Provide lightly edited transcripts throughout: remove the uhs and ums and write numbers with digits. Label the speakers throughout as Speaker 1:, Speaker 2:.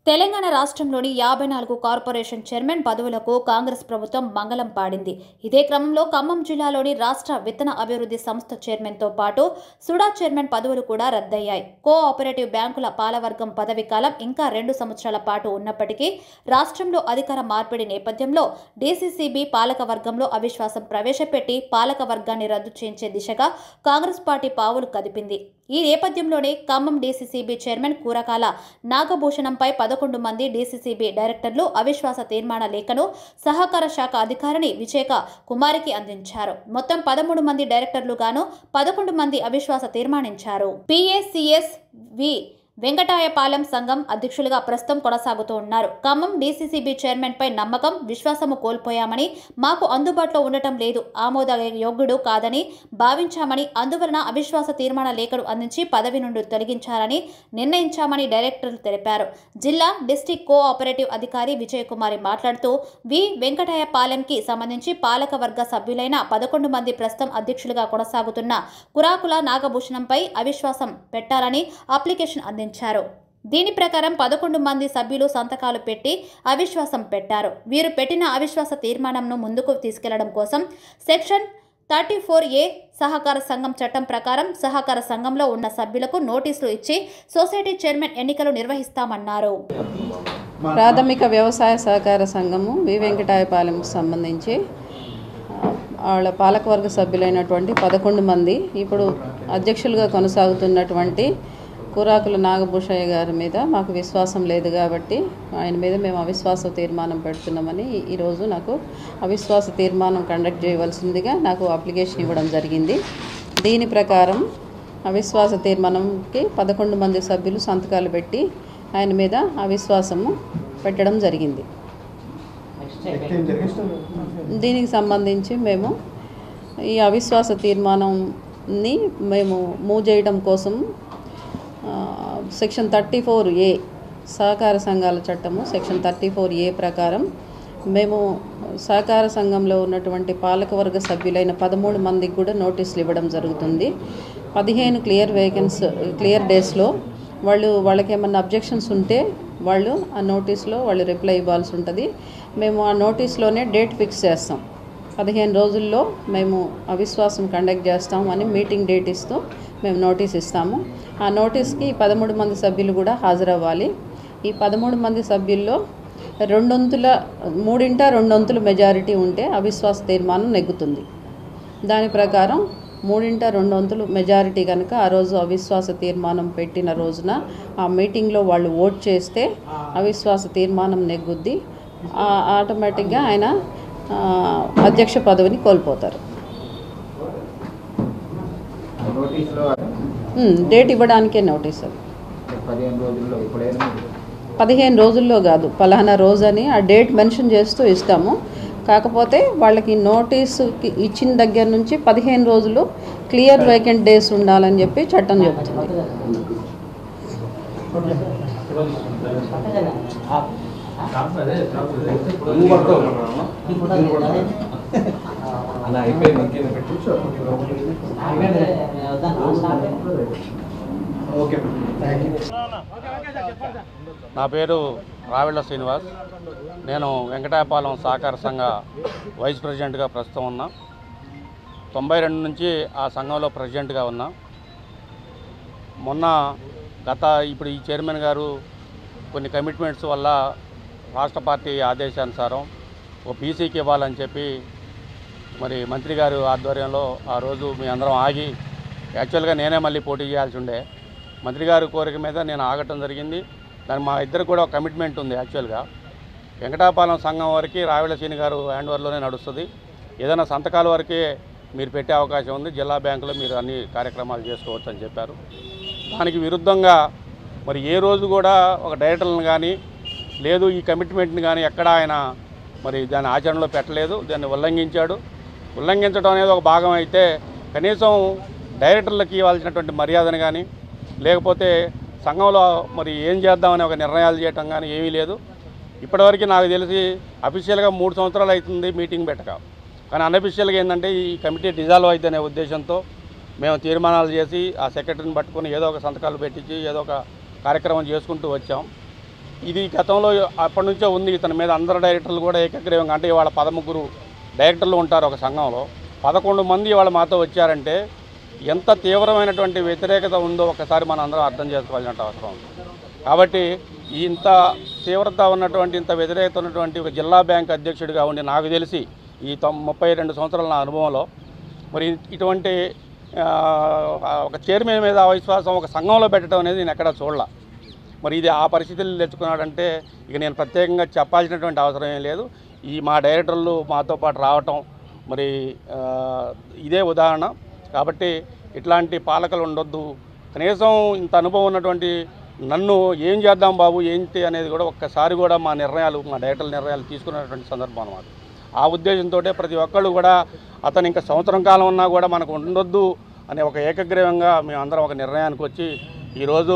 Speaker 1: తెలంగాణ రాష్ట్రంలోని 54 corporation chairman పదవులకు కాంగ్రెస్ ప్రభుత్వం మంగళం పాడింది. ఇదే క్రమంలో ఖమ్మం జిల్లాలోని రాష్ట్ర విత్తన అభివృద్ధి సంస్థ చైర్మన్తో పాటు సుడా చైర్మన్ పదవులు కూడా రద్దయ్యాయి. కోఆపరేటివ్ బ్యాంకుల పాలవర్గం పదవి కాలం ఇంకా 2 సంవత్సరాల పాటు ఉన్నప్పటికీ రాష్ట్రంలో అధికార మార్పిడి నేపథ్యంలో డీసీసీబీ పాలకవర్గంలో అవిశ్వాసం ప్రవేశపెట్టి పాలకవర్గాన్ని రద్దు చేయించే దిశగా కాంగ్రెస్ పార్టీ పావులు కదిపింది. ఈ నేపథ్యంలోనే ఖమ్మం డీసీసీబీ చైర్మన్ కూరకాల నాగభూషణంపై 11 మంది డీసీసీబీ డైరెక్టర్లు అవిశ్వాస తీర్మాన లేఖను సహకార శాఖ అధికారిని విజేక కుమారికి అందించారు. మొత్తం 13 మంది డైరెక్టర్లుగాను 11 మంది అవిశ్వాస తీర్మానించారు. PACS వి వెంకటాయపాలెం సంఘం అధ్యక్షులుగా ప్రస్తుతం కొనసాగుతూ ఉన్నారు. ఖమ్మం డీసీసీబీ చైర్మన్ పై నమ్మకం, విశ్వాసము కోల్పోయామని, మాకు అందుబాటులో ఉండటం లేదు, ఆమోదయోగ్యుడు కాదని భావించామని, అందువలన అవిశ్వాస తీర్మాన లేఖను అందించి పదవి నుండి తొలగించాలని నిర్ణయించామని డైరెక్టర్లు తెలిపారు. జిల్లా డిస్టిక్ కోఆపరేటివ్ అధికారి విజయకుమారి మాట్లాడుతూ వి వెంకటాయపాలెంకి సంబంధించి పాలకవర్గ సభ్యులైన 11 మంది ప్రస్తుతం అధ్యక్షులుగా కొనసాగుతున్న కురాకుల నాగభూషణంపై అవిశ్వాసం పెట్టాలని అప్లికేషన్ అందించారు. దీని ప్రకారం 11 మంది సభ్యులు సంతకాలు పెట్టి అవిశ్వాసం పెట్టారు. వీరు పెట్టిన అవిశ్వాస తీర్మానంను ముందుకు తీసుకెళ్లడం కోసం సెక్షన్ 34A సహకార సంఘం చట్టం ప్రకారం సహకార సంఘంలో ఉన్న సభ్యులకు నోటీసులు ఇచ్చి సొసైటీ చైర్మన్ ఎన్నికలు నిర్వహిస్తామన్నారు.
Speaker 2: ప్రాథమిక వ్యవసాయ సహకార సంఘము వి వెంకటాయపాలెంకు సంబంధించి వాళ్ళ పాలకవర్గ సభ్యులైనటువంటి 11 మంది ఇప్పుడు అధ్యక్షులుగా కొనసాగుతున్నటువంటి కూరాకుల నాగభూషయ్య గారి మీద మాకు విశ్వాసం లేదు కాబట్టి ఆయన మీద మేము అవిశ్వాస తీర్మానం పెడుతున్నామని ఈరోజు నాకు అవిశ్వాస తీర్మానం కండక్ట్ చేయవలసిందిగా నాకు అప్లికేషన్ ఇవ్వడం జరిగింది. దీని ప్రకారం అవిశ్వాస తీర్మానంకి 11 మంది సభ్యులు సంతకాలు పెట్టి ఆయన మీద అవిశ్వాసము పెట్టడం జరిగింది. దీనికి సంబంధించి మేము ఈ అవిశ్వాస తీర్మానాన్ని మేము మూవ్ చేయడం కోసం సెక్షన్ 34A సహకార సంఘాల చట్టము సెక్షన్ 34A ప్రకారం మేము సహకార సంఘంలో ఉన్నటువంటి పాలకవర్గ సభ్యులైన 13 మందికి కూడా నోటీసులు ఇవ్వడం జరుగుతుంది. 15 క్లియర్ డేస్లో వాళ్ళకి ఏమన్నా అబ్జెక్షన్స్ ఉంటే వాళ్ళు ఆ నోటీస్లో వాళ్ళు రిప్లై ఇవ్వాల్సి ఉంటుంది. మేము ఆ నోటీస్లోనే డేట్ ఫిక్స్ చేస్తాం. 15 రోజుల్లో మేము అవిశ్వాసం కండక్ట్ చేస్తాం అని మీటింగ్ డేట్ ఇస్తూ మేము నోటీస్ ఇస్తాము. ఆ నోటీస్కి 13 మంది సభ్యులు కూడా హాజరవ్వాలి. ఈ 13 మంది సభ్యుల్లో 3/2 మెజారిటీ ఉంటే అవిశ్వాస తీర్మానం నెగ్గుతుంది. దాని ప్రకారం 3/2 మెజారిటీ కనుక ఆ రోజు అవిశ్వాస తీర్మానం పెట్టిన రోజున ఆ మీటింగ్లో వాళ్ళు ఓట్ చేస్తే అవిశ్వాస తీర్మానం నెగ్గుద్ది. ఆటోమేటిక్గా ఆయన అధ్యక్ష పదవిని కోల్పోతారు. డేట్ ఇవ్వడానికే నోటీస్. అది 15 రోజుల్లో కాదు, పలానా రోజు అని ఆ డేట్ మెన్షన్ చేస్తూ ఇస్తాము. కాకపోతే వాళ్ళకి నోటీసు ఇచ్చిన దగ్గర నుంచి 15 రోజులు క్లియర్ వేకెంట్ డేస్ ఉండాలని చెప్పి చట్టం చెబుతుంది.
Speaker 3: నా పేరు రావిళ్ళ శ్రీనివాస్. నేను వెంకటాయపాలెం సహకార సంఘ వైస్ ప్రెసిడెంట్గా ప్రస్తుతం ఉన్నా. 92 నుంచి ఆ సంఘంలో ప్రెసిడెంట్గా ఉన్నా. ఇప్పుడు ఈ చైర్మన్ గారు కొన్ని కమిట్మెంట్స్ వల్ల రాష్ట్ర పార్టీ ఆదేశానుసారం ఓ బీసీకి ఇవ్వాలని చెప్పి మరి మంత్రి గారు ఆధ్వర్యంలో ఆ రోజు మీ అందరం ఆగి, యాక్చువల్గా నేనే మళ్ళీ పోటీ చేయాల్సి ఉండే, మంత్రి గారి కోరిక మీద నేను ఆగటం జరిగింది. దానికి మా ఇద్దరు కూడా ఒక కమిట్మెంట్ ఉంది. యాక్చువల్గా వెంకటాయపాలెం సంఘం వరకు రావిళ్ళ శ్రీని గారు హ్యాండ్ ఓవర్లోనే నడుస్తుంది. ఏదైనా సంతకాల వరకే మీరు పెట్టే అవకాశం ఉంది, జిల్లా బ్యాంకులో మీరు అన్ని కార్యక్రమాలు చేసుకోవచ్చు అని చెప్పారు. దానికి విరుద్ధంగా మరి ఏ రోజు కూడా ఒక డైరెక్టర్లను కానీ లేదు ఈ కమిట్మెంట్ని కానీ ఎక్కడ ఆయన మరి దాన్ని ఆచరణలో పెట్టలేదు. దాన్ని ఉల్లంఘించడం అనేది ఒక భాగం అయితే కనీసం డైరెక్టర్లకు ఇవ్వాల్సినటువంటి మర్యాదను కానీ లేకపోతే సంఘంలో మరి ఏం చేద్దామని ఒక నిర్ణయాలు చేయటం కానీ ఏమీ లేదు. ఇప్పటివరకు నాకు తెలిసి అఫీషియల్గా 3 సంవత్సరాలు అవుతుంది మీటింగ్ పెట్టక. కానీ అన్అఫీషియల్గా ఏంటంటే ఈ కమిటీ డిజాల్వ్ అవుతుందనే ఉద్దేశంతో మేము తీర్మానాలు చేసి ఆ సెక్రటరీని పట్టుకొని ఏదో ఒక సంతకాలు పెట్టించి ఏదో ఒక కార్యక్రమం చేసుకుంటూ వచ్చాం. ఇది గతంలో అప్పటి నుంచే ఉంది. ఇతని మీద అందరు డైరెక్టర్లు కూడా ఏకగ్రీవంగా, అంటే ఇవాళ 13 డైరెక్టర్లు ఉంటారు ఒక సంఘంలో, 11 మంది ఇవాళ మాతో వచ్చారంటే ఎంత తీవ్రమైనటువంటి వ్యతిరేకత ఉందో ఒకసారి మనం అందరం అర్థం చేసుకోవాల్సిన అవసరం ఉంది. కాబట్టి ఇంత తీవ్రత ఉన్నటువంటి, ఇంత వ్యతిరేకత ఉన్నటువంటి ఒక జిల్లా బ్యాంక్ అధ్యక్షుడిగా ఉండి నాకు తెలిసి ఈ 32 సంవత్సరాల నా అనుభవంలో మరి ఇటువంటి ఒక చైర్మన్ మీద అవిశ్వాసం ఒక సంఘంలో పెట్టడం అనేది నేను ఎక్కడా చూడలా. మరి ఇది ఆ పరిస్థితులు తెచ్చుకున్నాడంటే ఇక నేను ప్రత్యేకంగా చెప్పాల్సినటువంటి అవసరం ఏం లేదు. ఈ మా డైరెక్టర్లు మాతో పాటు రావటం మరి ఇదే ఉదాహరణ. కాబట్టి ఇట్లాంటి పాలకులు ఉండొద్దు. కనీసం ఇంత అనుభవం ఉన్నటువంటి నన్ను ఏం చేద్దాం బాబు ఏంటి అనేది కూడా ఒక్కసారి కూడా మా డైరెక్టర్ల నిర్ణయాలు తీసుకున్నటువంటి సందర్భం అన్నమాట. ఆ ఉద్దేశంతో ప్రతి ఒక్కళ్ళు కూడా అతను ఇంకా సంవత్సరం కాలం ఉన్నా కూడా మనకు ఉండొద్దు అనే ఒక ఏకగ్రీవంగా మేమందరం ఒక నిర్ణయానికి వచ్చి ఈరోజు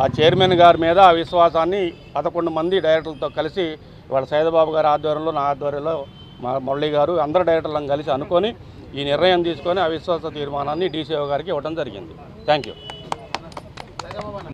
Speaker 3: ఆ చైర్మన్ గారి మీద ఆ విశ్వాసాన్ని 11 మంది డైరెక్టర్లతో కలిసి ఇవాళ సైదబాబు గారి ఆధ్వర్యంలో, నా ఆధ్వర్యంలో, మా మురళి గారు అందరు డైరెక్టర్లను కలిసి అనుకొని ఈ నిర్ణయం తీసుకొని అవిశ్వాస తీర్మానాన్ని డీసీఓ గారికి ఇవ్వడం జరిగింది. Thank you.